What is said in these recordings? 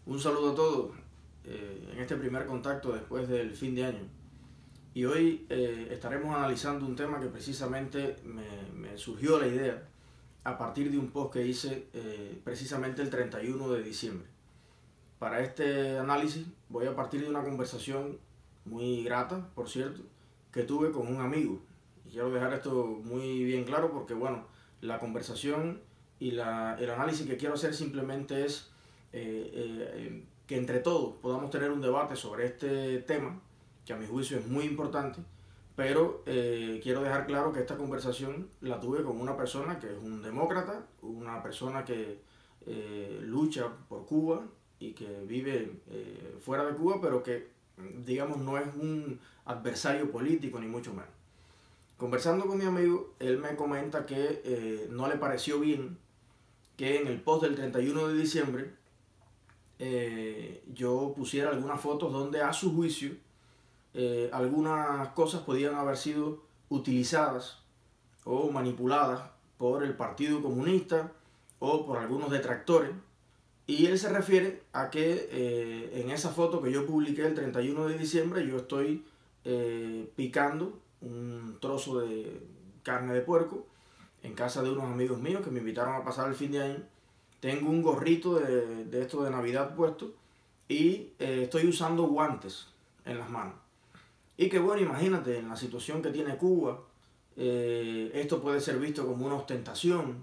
Un saludo a todos en este primer contacto después del fin de año. Y hoy estaremos analizando un tema que precisamente me surgió la idea a partir de un post que hice precisamente el 31 de diciembre. Para este análisis voy a partir de una conversación muy grata, por cierto, que tuve con un amigo. Y quiero dejar esto muy bien claro porque, bueno, la conversación y el análisis que quiero hacer simplemente es que entre todos podamos tener un debate sobre este tema, que a mi juicio es muy importante, pero quiero dejar claro que esta conversación la tuve con una persona que es un demócrata, una persona que lucha por Cuba y que vive fuera de Cuba, pero que, digamos, no es un adversario político ni mucho menos. Conversando con mi amigo, él me comenta que no le pareció bien que en el post del 31 de diciembre yo pusiera algunas fotos donde a su juicio algunas cosas podían haber sido utilizadas o manipuladas por el Partido Comunista o por algunos detractores. Y él se refiere a que en esa foto que yo publiqué el 31 de diciembre yo estoy picando un trozo de carne de puerco en casa de unos amigos míos que me invitaron a pasar el fin de año. Tengo un gorrito de esto de Navidad puesto y estoy usando guantes en las manos. Y que bueno, imagínate, en la situación que tiene Cuba, esto puede ser visto como una ostentación.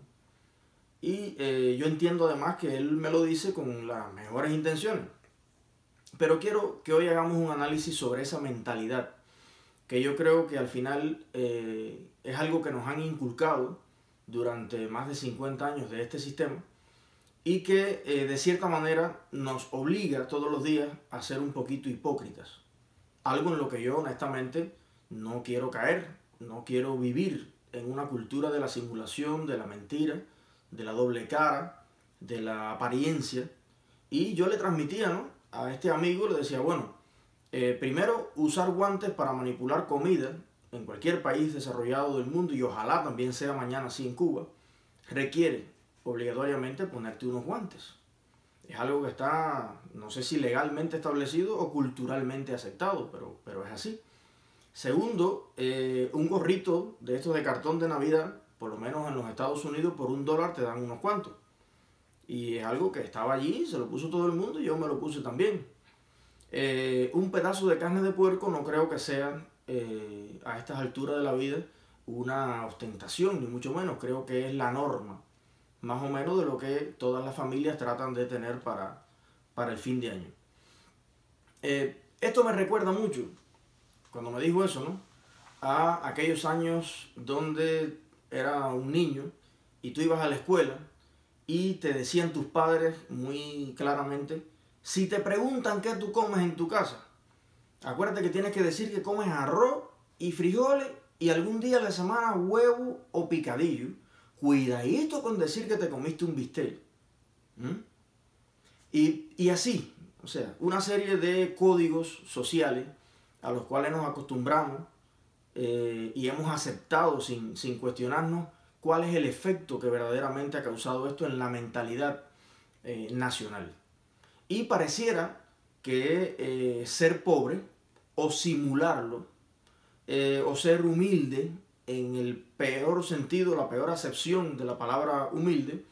Y yo entiendo además que él me lo dice con las mejores intenciones. Pero quiero que hoy hagamos un análisis sobre esa mentalidad, que yo creo que al final es algo que nos han inculcado durante más de 50 años de este sistema y que de cierta manera nos obliga todos los días a ser un poquito hipócritas. Algo en lo que yo honestamente no quiero caer, no quiero vivir en una cultura de la simulación, de la mentira, de la doble cara, de la apariencia. Y yo le transmitía, ¿no?, a este amigo, le decía, bueno, primero usar guantes para manipular comida en cualquier país desarrollado del mundo, y ojalá también sea mañana así en Cuba, requiere obligatoriamente ponerte unos guantes. Es algo que está, no sé si legalmente establecido o culturalmente aceptado, pero es así. Segundo, un gorrito de estos de cartón de Navidad, por lo menos en los Estados Unidos, por $1 te dan unos cuantos. Y es algo que estaba allí, se lo puso todo el mundo y yo me lo puse también. Un pedazo de carne de puerco no creo que sea a estas alturas de la vida una ostentación, ni mucho menos. Creo que es la norma, más o menos, de lo que todas las familias tratan de tener para el fin de año. Esto me recuerda mucho, cuando me dijo eso, ¿no?, a aquellos años donde era un niño y tú ibas a la escuela y te decían tus padres muy claramente, si te preguntan qué tú comes en tu casa, acuérdate que tienes que decir que comes arroz y frijoles y algún día a la semana huevo o picadillo. Cuidadito con decir que te comiste un bistec. ¿Mm? Y así, o sea, una serie de códigos sociales a los cuales nos acostumbramos y hemos aceptado sin cuestionarnos cuál es el efecto que verdaderamente ha causado esto en la mentalidad nacional. Y pareciera que ser pobre o simularlo o ser humilde en el peor sentido, la peor acepción de la palabra humilde,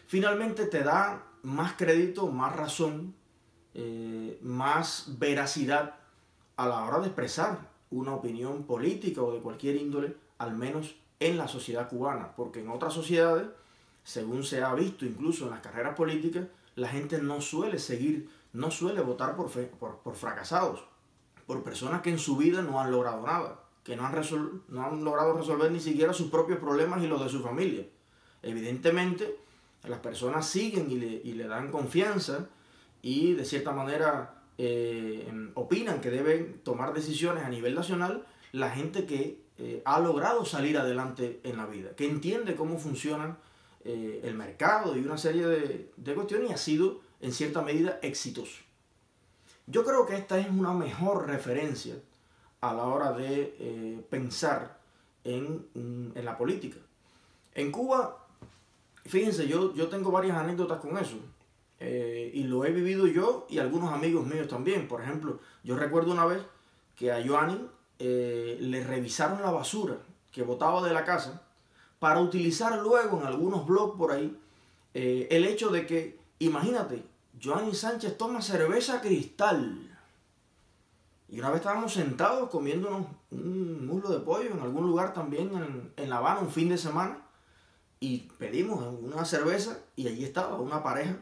finalmente te da más crédito, más razón, más veracidad a la hora de expresar una opinión política o de cualquier índole, al menos en la sociedad cubana, porque en otras sociedades, según se ha visto incluso en las carreras políticas, la gente no suele seguir, no suele votar por fracasados, por personas que en su vida no han logrado nada, que no han logrado resolver ni siquiera sus propios problemas y los de su familia. Evidentemente, las personas siguen y le dan confianza y de cierta manera opinan que deben tomar decisiones a nivel nacional la gente que ha logrado salir adelante en la vida, que entiende cómo funciona el mercado y una serie de cuestiones y ha sido en cierta medida exitoso. Yo creo que esta es una mejor referencia a la hora de pensar en la política. En Cuba, fíjense, yo tengo varias anécdotas con eso. y lo he vivido yo y algunos amigos míos también. Por ejemplo, yo recuerdo una vez que a Joanny le revisaron la basura que botaba de la casa para utilizar luego en algunos blogs por ahí el hecho de que, imagínate, Joanny Sánchez toma cerveza Cristal. Y una vez estábamos sentados comiéndonos un muslo de pollo en algún lugar también en La Habana, un fin de semana, y pedimos una cerveza y allí estaba una pareja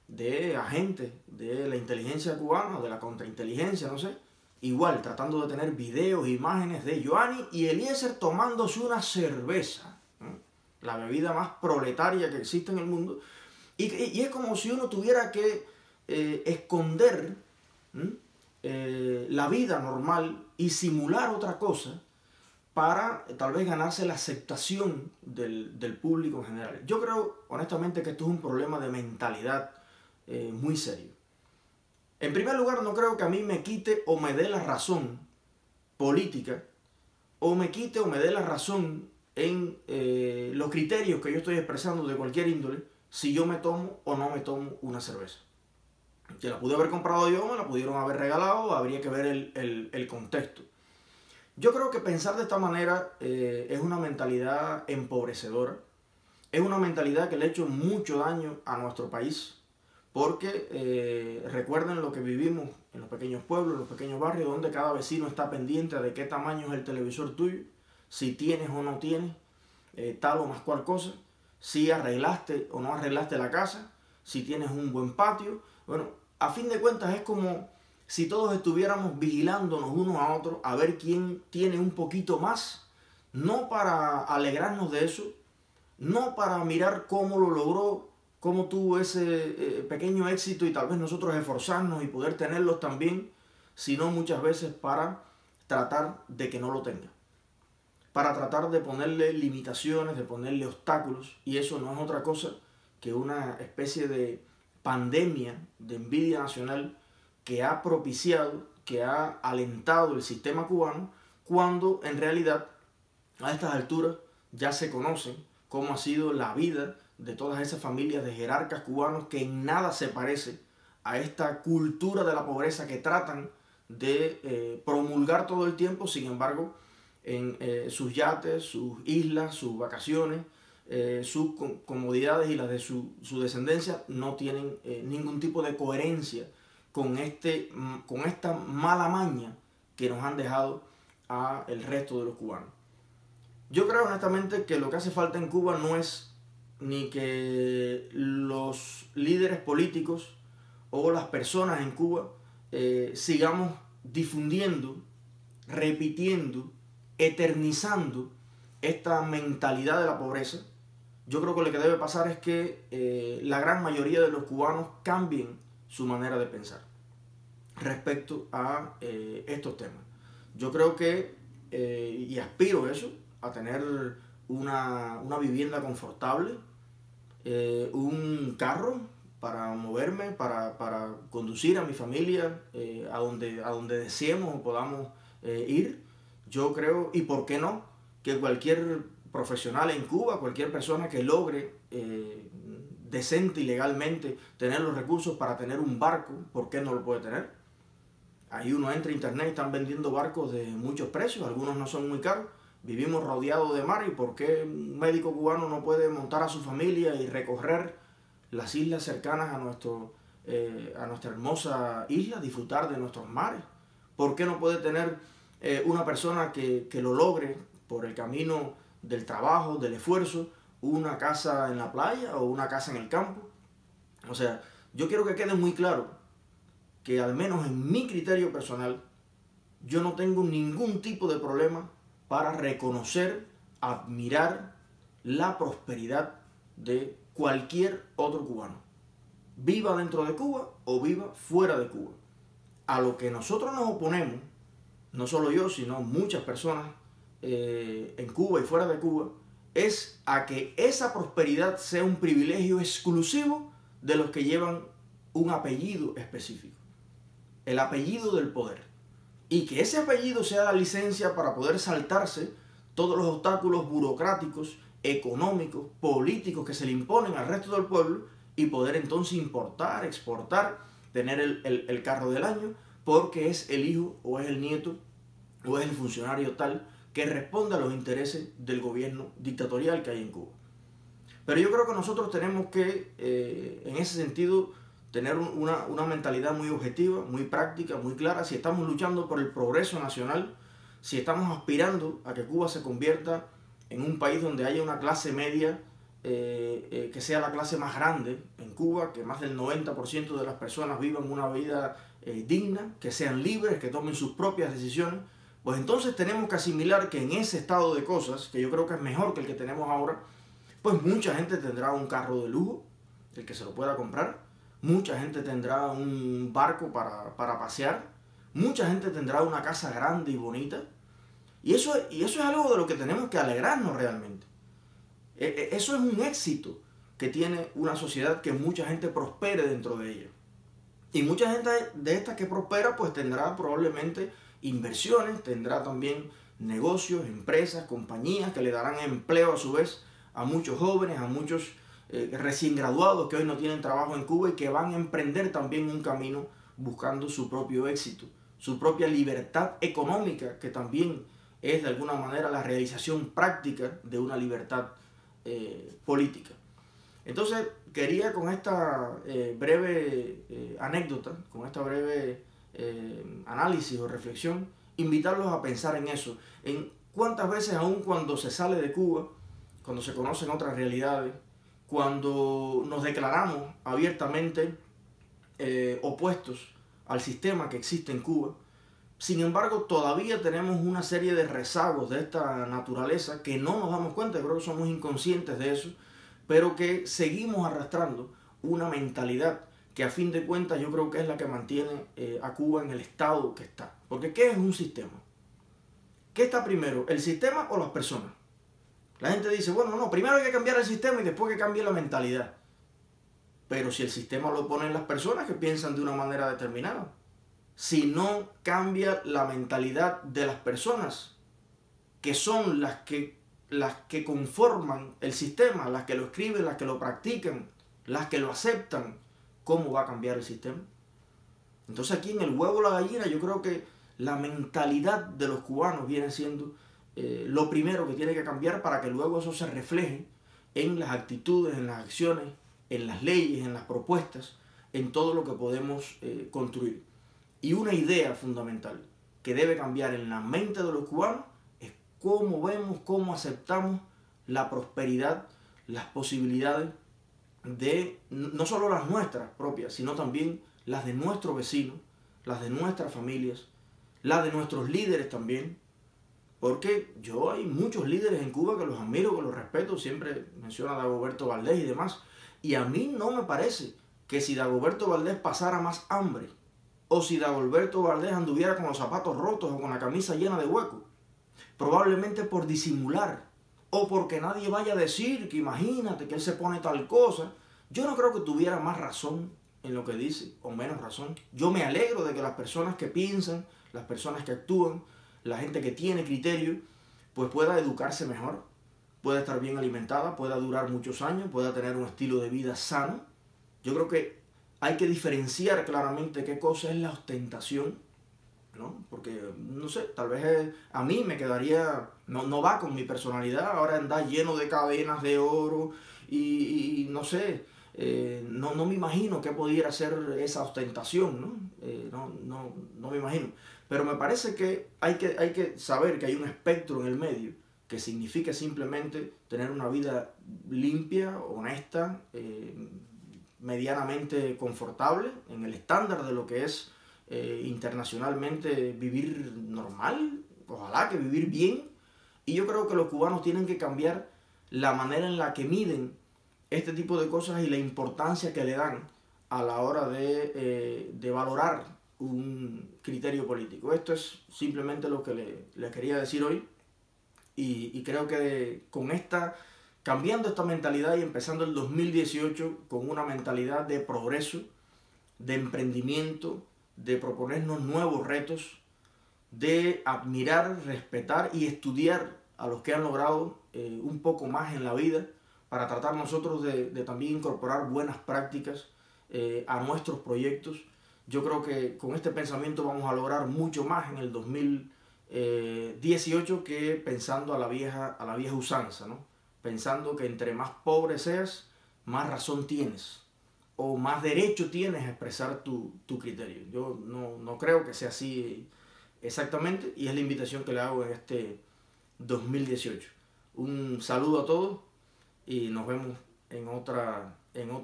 de agentes de la inteligencia cubana, de la contrainteligencia, no sé, igual tratando de tener videos, imágenes de Joanny y Eliezer tomándose una cerveza, ¿no? La bebida más proletaria que existe en el mundo, y es como si uno tuviera que esconder la vida normal y simular otra cosa para tal vez ganarse la aceptación del público en general. Yo creo honestamente que esto es un problema de mentalidad muy serio. En primer lugar, no creo que a mí me quite o me dé la razón política, o me quite o me dé la razón en los criterios que yo estoy expresando de cualquier índole, si yo me tomo o no me tomo una cerveza. Que la pude haber comprado yo, me la pudieron haber regalado, habría que ver el contexto. Yo creo que pensar de esta manera es una mentalidad empobrecedora, es una mentalidad que le ha hecho mucho daño a nuestro país, porque recuerden lo que vivimos en los pequeños pueblos, en los pequeños barrios, donde cada vecino está pendiente de qué tamaño es el televisor tuyo, si tienes o no tienes tal o más cual cosa, si arreglaste o no arreglaste la casa, si tienes un buen patio. Bueno, a fin de cuentas es como si todos estuviéramos vigilándonos unos a otros a ver quién tiene un poquito más, no para alegrarnos de eso, no para mirar cómo lo logró, cómo tuvo ese pequeño éxito y tal vez nosotros esforzarnos y poder tenerlos también, sino muchas veces para tratar de que no lo tenga, para tratar de ponerle limitaciones, de ponerle obstáculos, y eso no es otra cosa que una especie de pandemia de envidia nacional que ha propiciado, que ha alentado el sistema cubano, cuando en realidad a estas alturas ya se conocen cómo ha sido la vida de todas esas familias de jerarcas cubanos que en nada se parece a esta cultura de la pobreza que tratan de promulgar todo el tiempo. Sin embargo, en sus yates, sus islas, sus vacaciones, sus comodidades y las de su descendencia no tienen ningún tipo de coherencia con esta mala maña que nos han dejado a el resto de los cubanos. Yo creo honestamente que lo que hace falta en Cuba no es ni que los líderes políticos o las personas en Cuba sigamos difundiendo, repitiendo, eternizando esta mentalidad de la pobreza. Yo creo que lo que debe pasar es que la gran mayoría de los cubanos cambien su manera de pensar respecto a estos temas. Yo creo que, y aspiro a eso, a tener una vivienda confortable, un carro para moverme, para conducir a mi familia a donde deseemos o podamos ir. Yo creo, y por qué no, que cualquier profesional en Cuba, cualquier persona que logre decente y legalmente tener los recursos para tener un barco, ¿por qué no lo puede tener? Ahí uno entra a internet y están vendiendo barcos de muchos precios, algunos no son muy caros. Vivimos rodeados de mar, y ¿por qué un médico cubano no puede montar a su familia y recorrer las islas cercanas a nuestra hermosa isla, disfrutar de nuestros mares? ¿Por qué no puede tener una persona que lo logre por el camino del trabajo, del esfuerzo, una casa en la playa o una casa en el campo? O sea, yo quiero que quede muy claro que al menos en mi criterio personal, yo no tengo ningún tipo de problema para reconocer, admirar la prosperidad de cualquier otro cubano, viva dentro de Cuba o viva fuera de Cuba. A lo que nosotros nos oponemos, no solo yo, sino muchas personas en Cuba y fuera de Cuba, es a que esa prosperidad sea un privilegio exclusivo de los que llevan un apellido específico, el apellido del poder, y que ese apellido sea la licencia para poder saltarse todos los obstáculos burocráticos, económicos, políticos que se le imponen al resto del pueblo y poder entonces importar, exportar, tener el carro del año, porque es el hijo o es el nieto o es el funcionario tal que responde a los intereses del gobierno dictatorial que hay en Cuba. Pero yo creo que nosotros tenemos que, en ese sentido, tener una mentalidad muy objetiva, muy práctica, muy clara. Si estamos luchando por el progreso nacional, si estamos aspirando a que Cuba se convierta en un país donde haya una clase media que sea la clase más grande en Cuba, que más del 90% de las personas vivan una vida digna, que sean libres, que tomen sus propias decisiones, pues entonces tenemos que asimilar que en ese estado de cosas, que yo creo que es mejor que el que tenemos ahora, pues mucha gente tendrá un carro de lujo, el que se lo pueda comprar, mucha gente tendrá un barco para pasear, mucha gente tendrá una casa grande y bonita, y eso es algo de lo que tenemos que alegrarnos realmente. Eso es un éxito que tiene una sociedad, que mucha gente prospere dentro de ella. Y mucha gente de estas que prospera pues tendrá probablemente inversiones, tendrá también negocios, empresas, compañías que le darán empleo a su vez a muchos jóvenes, a muchos recién graduados que hoy no tienen trabajo en Cuba y que van a emprender también un camino buscando su propio éxito, su propia libertad económica, que también es de alguna manera la realización práctica de una libertad política. Entonces quería con esta breve anécdota, con esta breve análisis o reflexión, invitarlos a pensar en eso, en cuántas veces aún cuando se sale de Cuba, cuando se conocen otras realidades, cuando nos declaramos abiertamente opuestos al sistema que existe en Cuba, sin embargo todavía tenemos una serie de rezagos de esta naturaleza que no nos damos cuenta, creo que somos inconscientes de eso, pero que seguimos arrastrando una mentalidad que a fin de cuentas yo creo que es la que mantiene a Cuba en el estado que está. Porque ¿qué es un sistema? ¿Qué está primero, el sistema o las personas? La gente dice, bueno, no, primero hay que cambiar el sistema y después que cambie la mentalidad. Pero si el sistema lo ponen las personas que piensan de una manera determinada, si no cambia la mentalidad de las personas, que son las que conforman el sistema, las que lo escriben, las que lo practican, las que lo aceptan, ¿cómo va a cambiar el sistema? Entonces aquí en el huevo o la gallina yo creo que la mentalidad de los cubanos viene siendo lo primero que tiene que cambiar para que luego eso se refleje en las actitudes, en las acciones, en las leyes, en las propuestas, en todo lo que podemos construir. Y una idea fundamental que debe cambiar en la mente de los cubanos es cómo vemos, cómo aceptamos la prosperidad, las posibilidades de no solo las nuestras propias, sino también las de nuestros vecinos, las de nuestras familias, las de nuestros líderes también. Porque yo hay muchos líderes en Cuba que los admiro, que los respeto, siempre menciona a Dagoberto Valdés y demás. Y a mí no me parece que si Dagoberto Valdés pasara más hambre, o si Dagoberto Valdés anduviera con los zapatos rotos o con la camisa llena de huecos, probablemente por disimular, o porque nadie vaya a decir que imagínate que él se pone tal cosa, yo no creo que tuviera más razón en lo que dice, o menos razón. Yo me alegro de que las personas que piensan, las personas que actúan, la gente que tiene criterio, pues pueda educarse mejor, pueda estar bien alimentada, pueda durar muchos años, pueda tener un estilo de vida sano. Yo creo que hay que diferenciar claramente qué cosa es la ostentación, ¿no? Porque, no sé, tal vez a mí me quedaría, no va con mi personalidad, ahora andar lleno de cadenas de oro y no sé, no me imagino qué pudiera ser esa ostentación, ¿no? No me imagino. Pero me parece que hay que saber que hay un espectro en el medio que significa simplemente tener una vida limpia, honesta, medianamente confortable, en el estándar de lo que es internacionalmente vivir normal, ojalá que vivir bien. Y yo creo que los cubanos tienen que cambiar la manera en la que miden este tipo de cosas y la importancia que le dan a la hora de valorar un criterio político. Esto es simplemente lo que le quería decir hoy y creo que con cambiando esta mentalidad y empezando el 2018 con una mentalidad de progreso, de emprendimiento, de proponernos nuevos retos, de admirar, respetar y estudiar a los que han logrado un poco más en la vida para tratar nosotros de también incorporar buenas prácticas a nuestros proyectos. Yo creo que con este pensamiento vamos a lograr mucho más en el 2018 que pensando a la vieja usanza, ¿no? Pensando que entre más pobre seas, más razón tienes o más derecho tienes a expresar tu criterio. Yo no creo que sea así exactamente, y es la invitación que le hago en este 2018. Un saludo a todos y nos vemos en otro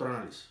análisis.